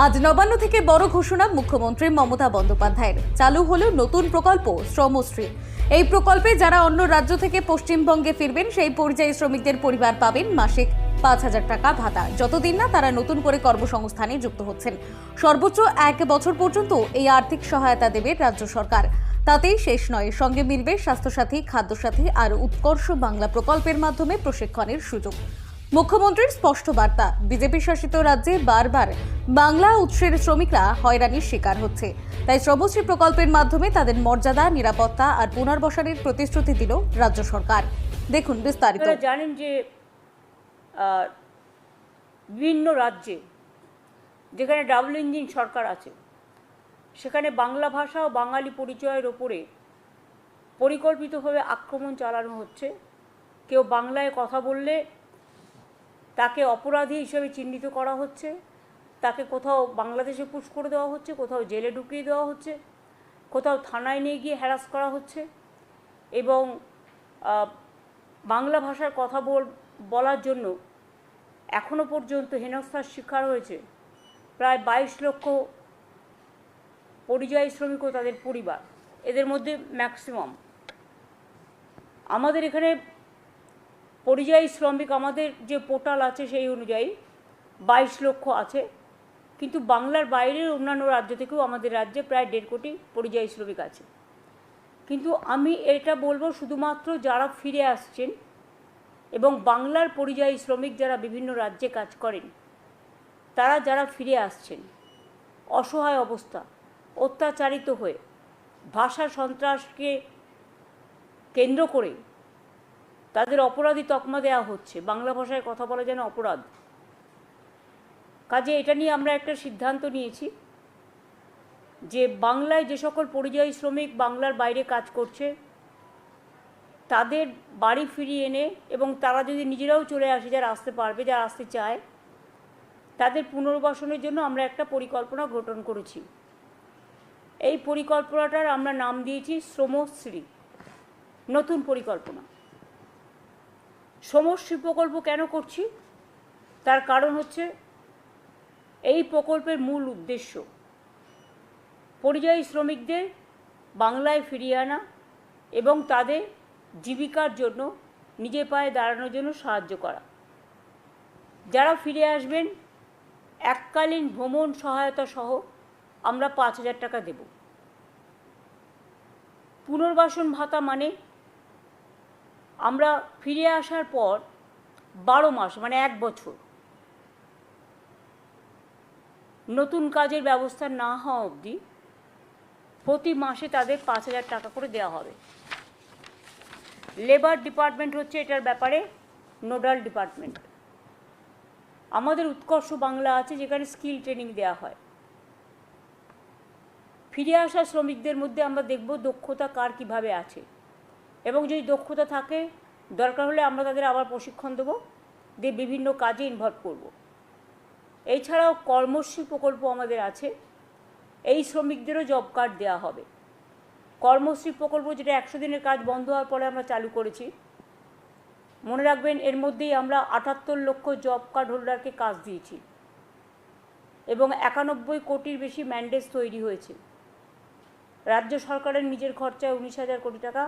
আজ নবান্ন থেকে বড় ঘোষণা মুখ্যমন্ত্রী মমতা বন্দ্যোপাধ্যায়ের। চালু হলো নতুন প্রকল্প শ্রমশ্রী। এই প্রকল্পে যারা অন্য রাজ্য থেকে পশ্চিমবঙ্গে ফিরবেন সেই পরিযায়ী শ্রমিকদের পরিবার পাবেন মাসিক 5,000 টাকা ভাতা, যতদিন না তারা নতুন করে কর্মসংস্থানে যুক্ত হচ্ছেন। সর্বোচ্চ 1 বছর পর্যন্ত এই আর্থিক সহায়তা দেবে রাজ্য সরকার। তাতেই শেষ নয়, সঙ্গে মিলবে স্বাস্থ্যসাথী, খাদ্যসাথী আর উৎকর্ষ বাংলা প্রকল্পের মাধ্যমে প্রশিক্ষণের সুযোগ। মুখ্যমন্ত্রীর স্পষ্ট বার্তা, বিজেপি শাসিত রাজ্যে বারবার বাংলা উৎসের শ্রমিকরা হয়রানির শিকার হচ্ছে, তাই শ্রমশ্রী প্রকল্পের মাধ্যমে তাদের মর্যাদা, নিরাপত্তা আর পুনর্বাসনের প্রতিশ্রুতি দিল রাজ্য সরকার। দেখুন বিস্তারিত। আপনারা জানেন যে বিভিন্ন রাজ্যে যেখানে ডাবল ইঞ্জিন সরকার আছে সেখানে বাংলা ভাষা ও বাঙালি পরিচয়ের ওপরে পরিকল্পিতভাবে আক্রমণ চালানো হচ্ছে। কেউ বাংলায় কথা বললে তাকে অপরাধী হিসেবে চিহ্নিত করা হচ্ছে, তাকে কোথাও বাংলাদেশে পুশ করে দেওয়া হচ্ছে, কোথাও জেলে ঢুকিয়ে দেওয়া হচ্ছে, কোথাও থানায় নিয়ে গিয়ে হ্যারাস করা হচ্ছে। এবং বাংলা ভাষার কথা বলার জন্য এখনও পর্যন্ত হেনস্থার শিকার হয়েছে প্রায় 22 লক্ষ পরিযায়ী শ্রমিক ও তাদের পরিবার। এদের মধ্যে ম্যাক্সিমাম আমাদের এখানে পরিযায়ী শ্রমিক, আমাদের যে পোর্টাল আছে সেই অনুযায়ী 22 লক্ষ আছে, কিন্তু বাংলার বাইরের অন্যান্য রাজ্য থেকেও আমাদের রাজ্যে প্রায় 1.5 কোটি পরিযায়ী শ্রমিক আছে। কিন্তু আমি এটা বলবো, শুধুমাত্র যারা ফিরে আসছেন এবং বাংলার পরিযায়ী শ্রমিক যারা বিভিন্ন রাজ্যে কাজ করেন, তারা যারা ফিরে আসছেন অসহায় অবস্থা, অত্যাচারিত হয়ে, ভাষা সন্ত্রাসকে কেন্দ্র করে তাদের অপরাধী তকমা দেওয়া হচ্ছে, বাংলা ভাষায় কথা বলা যেন অপরাধ। কাজে এটা নিয়ে আমরা একটা সিদ্ধান্ত নিয়েছি যে বাংলায় যে সকল পরিযায়ী শ্রমিক বাংলার বাইরে কাজ করছে তাদের বাড়ি ফিরিয়ে এনে, এবং তারা যদি নিজেরাও চলে আসে, যারা আসতে পারবে, যারা আসতে চায়, তাদের পুনর্বাসনের জন্য আমরা একটা পরিকল্পনা গঠন করেছি। এই পরিকল্পনাটার আমরা নাম দিয়েছি শ্রমশ্রী। নতুন পরিকল্পনা। শ্রমশ্রী প্রকল্প কেন করছি তার কারণ হচ্ছে, এই প্রকল্পের মূল উদ্দেশ্য পরিযায়ী শ্রমিকদের বাংলায় ফিরিয়ে আনা এবং তাদের জীবিকার জন্য, নিজের পায়ে দাঁড়ানোর জন্য সাহায্য করা। যারা ফিরে আসবেন এককালীন ভ্রমণ সহায়তা সহ আমরা 5,000 টাকা দেব। পুনর্বাসন ভাতা মানে আমরা ফিরে আসার পর 12 মাস মানে 1 বছর নতুন কাজের ব্যবস্থা না হওয়া অবধি প্রতি মাসে তাদের 5,000 টাকা করে দেওয়া হবে। লেবার ডিপার্টমেন্ট হচ্ছে এটার ব্যাপারে নোডাল ডিপার্টমেন্ট। আমাদের উৎকর্ষ বাংলা আছে যেখানে স্কিল ট্রেনিং দেওয়া হয়। ফিরে আসা শ্রমিকদের মধ্যে আমরা দেখব দক্ষতা কার কীভাবে আছে, এবং যদি দক্ষতা থাকে দরকার হলে আমরা তাদের আবার প্রশিক্ষণ দেবো, দিয়ে বিভিন্ন কাজে ইনভলভ করব। এছাড়াও কর্মশ্রী প্রকল্প আমাদের আছে, এই শ্রমিকদেরও জব কার্ড দেওয়া হবে। কর্মশ্রী প্রকল্প যেটা 100 দিনের কাজ বন্ধ হওয়ার পরে আমরা চালু করেছি, মনে রাখবেন এর মধ্যেই আমরা 78 লক্ষ জব কার্ড হোল্ডারকে কাজ দিয়েছি এবং 91 কোটির বেশি ম্যান্ডেট তৈরি হয়েছে। রাজ্য সরকারের নিজের খরচায় 19,000 কোটি টাকা